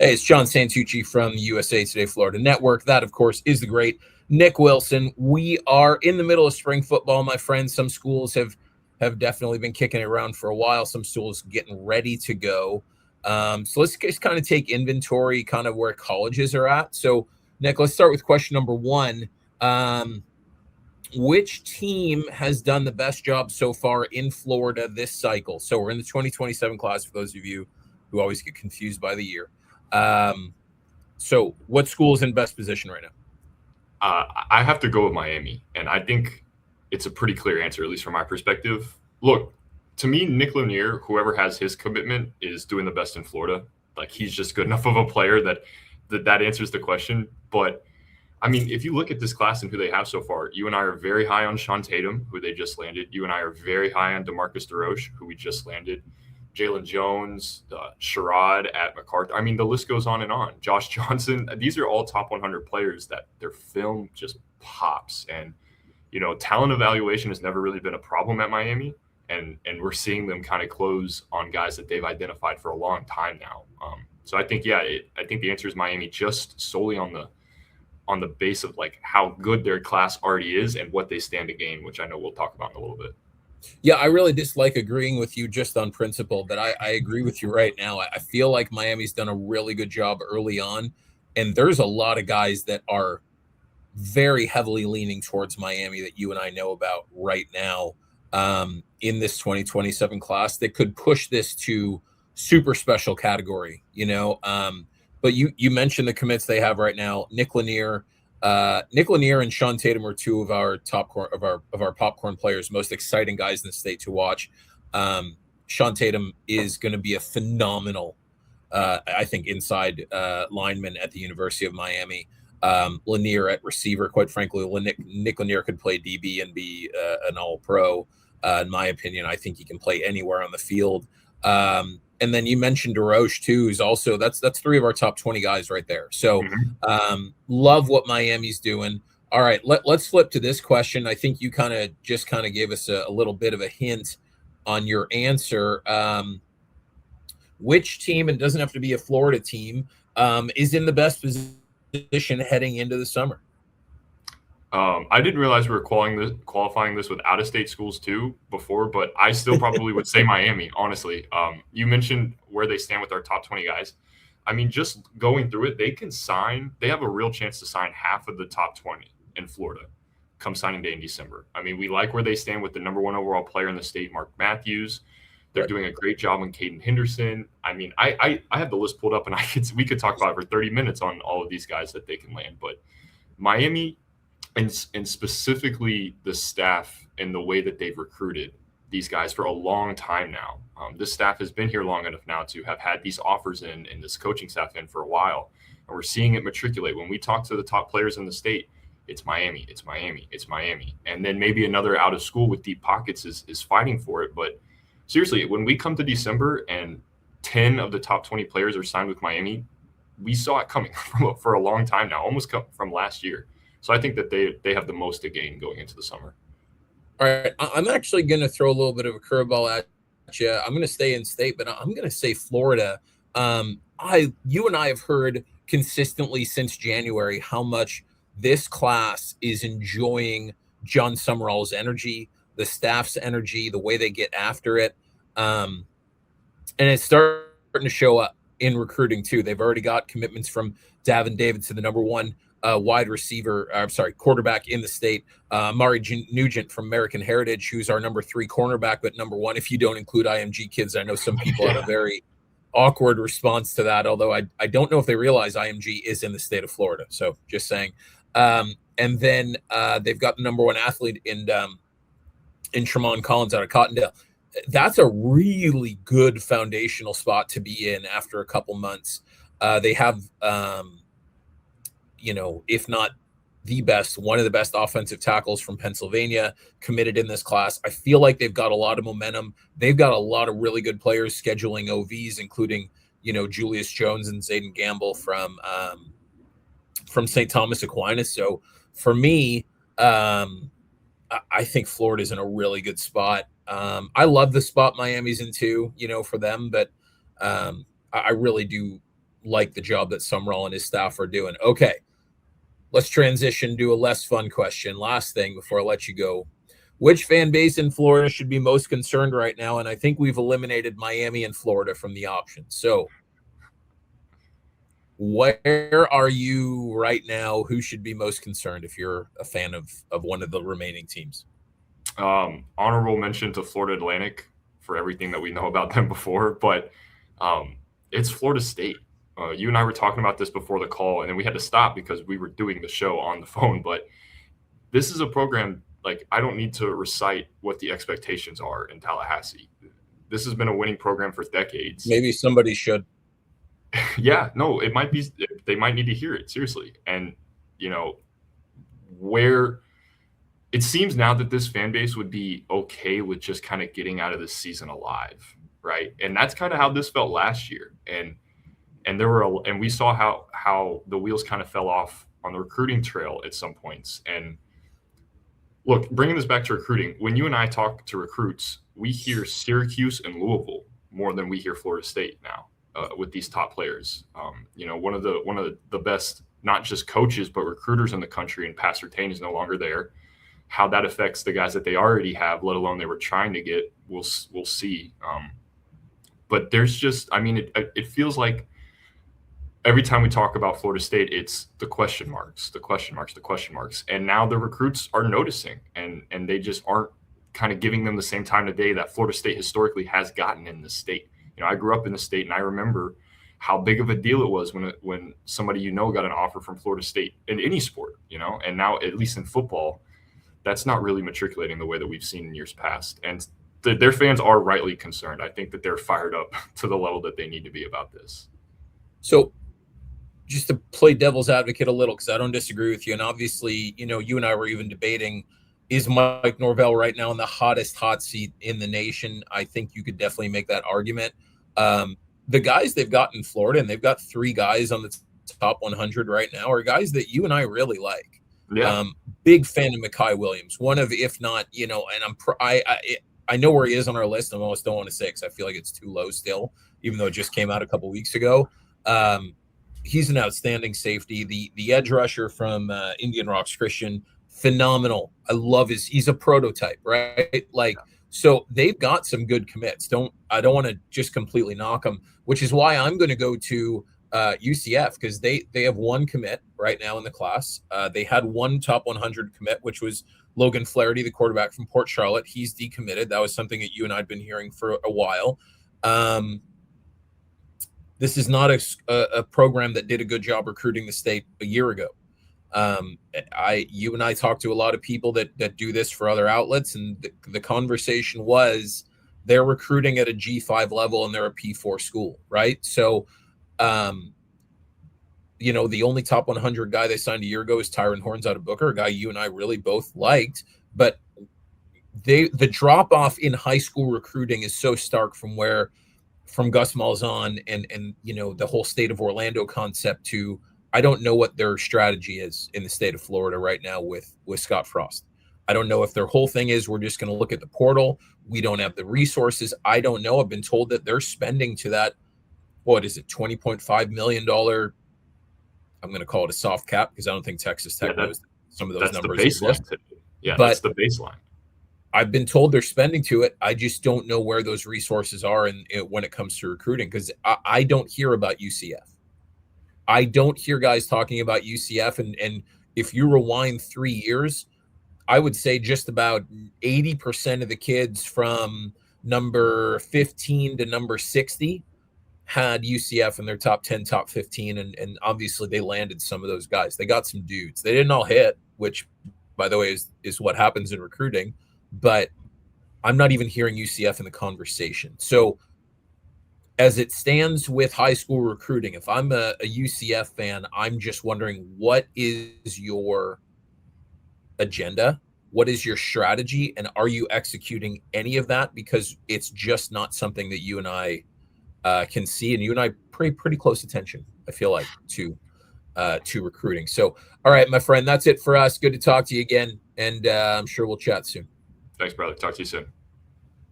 Hey, it's John Santucci from the USA Today Florida Network. That, of course, is the great Nick Wilson. We are in the middle of spring football, my friends. Some schools have definitely been kicking it around for a while. Some schools getting ready to go. So let's just kind of take inventory, kind of where colleges are at. So, Nick, let's start with question number one. Which team has done the best job so far in Florida this cycle? So we're in the 2027 class for those of you who always get confused by the year. So what school is in best position right now? I have to go with Miami, and I think it's a pretty clear answer, at least from my perspective. Look, to me, Nick Lanier, whoever has his commitment, is doing the best in Florida. Like he's just good enough of a player that answers the question. But I mean, if you look at this class and who they have so far, you and I are very high on Sean Tatum, who they just landed. You and I are very high on DeMarcus DeRoche, who we just landed. Jalen Jones, Sherrod at MacArthur. I mean, the list goes on and on. Josh Johnson. These are all top 100 players that their film just pops. And, talent evaluation has never really been a problem at Miami. And we're seeing them kind of close on guys that they've identified for a long time now. So I think, I think the answer is Miami just solely on the base of like how good their class already is and what they stand to gain, which I know we'll talk about in a little bit. Yeah, I really dislike agreeing with you just on principle, but I agree with you right now. I feel like Miami's done a really good job early on, and there's a lot of guys that are very heavily leaning towards Miami that you and I know about right now in this 2027 class that could push this to super special category, but you mentioned the commits they have right now. Nick Lanier and Sean Tatum are two of our of our popcorn players, most exciting guys in the state to watch. Sean Tatum is going to be a phenomenal, I think, inside lineman at the University of Miami. Lanier at receiver, quite frankly, Nick Lanier could play DB and be an All-Pro. In my opinion, I think he can play anywhere on the field. And then you mentioned DeRoche too, who's also that's three of our top 20 guys right there. So love what Miami's doing. All right, let's flip to this question. I think you kind of gave us a little bit of a hint on your answer. Which team, and it doesn't have to be a Florida team, is in the best position heading into the summer? I didn't realize we were qualifying this with out-of-state schools too before, but I still probably would say Miami, honestly. You mentioned where they stand with our top 20 guys. I mean, just going through it, they have a real chance to sign half of the top 20 in Florida come signing day in December. I mean, we like where they stand with the number one overall player in the state, Mark Matthews. They're doing a great job on Caden Henderson. I mean, I have the list pulled up, and we could talk about it for 30 minutes on all of these guys that they can land. But Miami, and specifically the staff and the way that they've recruited these guys for a long time now. This staff has been here long enough now to have had these offers in and this coaching staff in for a while. And we're seeing it matriculate. When we talk to the top players in the state, it's Miami, it's Miami, it's Miami. And then maybe another out of school with deep pockets is fighting for it. But seriously, when we come to December and 10 of the top 20 players are signed with Miami, we saw it coming for a long time now, almost from last year. So I think that they have the most to gain going into the summer. All right, I'm actually going to throw a little bit of a curveball at you. I'm going to stay in state, but I'm going to say Florida. You and I have heard consistently since January how much this class is enjoying John Summerall's energy, the staff's energy, the way they get after it, and it's starting to show up in recruiting too. They've already got commitments from Davin Davidson, the number one quarterback in the state. Mari Nugent from American Heritage, who's our number 3 cornerback, but number 1 if you don't include IMG kids. I know some people have a very awkward response to that, although I don't know if they realize IMG is in the state of Florida. So just saying. And then they've got the number 1 athlete in Tremont Collins out of Cottondale. That's a really good foundational spot to be in after a couple months. They have if not the best, one of the best offensive tackles from Pennsylvania committed in this class. I feel like they've got a lot of momentum. They've got a lot of really good players scheduling OVs, including, Julius Jones and Zayden Gamble from St. Thomas Aquinas. So for me, I think Florida's in a really good spot. I love the spot Miami's in too, for them, but I really do like the job that Summerall and his staff are doing. Okay, let's transition to a less fun question. Last thing before I let you go. Which fan base in Florida should be most concerned right now? And I think we've eliminated Miami and Florida from the options. So where are you right now? Who should be most concerned if you're a fan of one of the remaining teams? Honorable mention to Florida Atlantic for everything that we know about them before, but it's Florida State. You and I were talking about this before the call, and then we had to stop because we were doing the show on the phone. But this is a program, like, I don't need to recite what the expectations are in Tallahassee. This has been a winning program for decades. Maybe somebody should. Yeah, no, it might be. They might need to hear it seriously, and where it seems now that this fan base would be okay with just kind of getting out of this season alive, right? And that's kind of how this felt last year, and and we saw how the wheels kind of fell off on the recruiting trail at some points. And look, bringing this back to recruiting, when you and I talk to recruits, we hear Syracuse and Louisville more than we hear Florida State now. With these top players, one of the best, not just coaches but recruiters in the country, and Pat Surtain is no longer there. How that affects the guys that they already have, let alone they were trying to get, we'll see. But there's just, I mean, it feels like every time we talk about Florida State, it's the question marks, the question marks, the question marks, and now the recruits are noticing, and they just aren't kind of giving them the same time of day that Florida State historically has gotten in the state. I grew up in the state, and I remember how big of a deal it was when somebody got an offer from Florida State in any sport, and now, at least in football, that's not really matriculating the way that we've seen in years past. And their fans are rightly concerned. I think that they're fired up to the level that they need to be about this. So just to play devil's advocate a little, because I don't disagree with you, and obviously, you and I were even debating, is Mike Norvell right now in the hottest hot seat in the nation? I think you could definitely make that argument. The guys they've got in Florida, and they've got 3 guys on the top 100 right now, are guys that you and I really like. Yeah. Big fan of Mekhi Williams, one of, if not, and I know where he is on our list. I almost don't want to say because I feel like it's too low still, even though it just came out a couple weeks ago. He's an outstanding safety. The edge rusher from Indian Rocks Christian, phenomenal. I love he's a prototype, right? So they've got some good commits. I don't want to just completely knock them, which is why I'm going to go to UCF, because they have 1 commit right now in the class. They had 1 top 100 commit, which was Logan Flaherty, the quarterback from Port Charlotte. He's decommitted. That was something that you and I had been hearing for a while. This is not a program that did a good job recruiting the state a year ago. You and I talked to a lot of people that do this for other outlets, and the conversation was they're recruiting at a G5 level and they're a P4 school, right? So, the only top 100 guy they signed a year ago is Tyron Horns out of Booker, a guy you and I really both liked, but the drop off in high school recruiting is so stark from Gus Malzahn and the whole state of Orlando concept to, I don't know what their strategy is in the state of Florida right now with Scott Frost. I don't know if their whole thing is we're just going to look at the portal. We don't have the resources. I don't know. I've been told that they're spending to that, what is it, $20.5 million. I'm going to call it a soft cap because I don't think Texas Tech knows some of those numbers. That's the baseline. Yeah, but that's the baseline. I've been told they're spending to it. I just don't know where those resources are when it comes to recruiting, because I don't hear about UCF. I don't hear guys talking about UCF. And if you rewind 3 years, I would say just about 80% of the kids from number 15 to number 60 had UCF in their top 10, top 15. And obviously they landed some of those guys. They got some dudes. They didn't all hit, which, by the way, is what happens in recruiting. But I'm not even hearing UCF in the conversation. So as it stands with high school recruiting, if I'm a UCF fan, I'm just wondering, what is your agenda? What is your strategy? And are you executing any of that? Because it's just not something that you and I can see. And you and I pay pretty close attention, I feel like, to recruiting. So, all right, my friend, that's it for us. Good to talk to you again. And I'm sure we'll chat soon. Thanks, brother. Talk to you soon.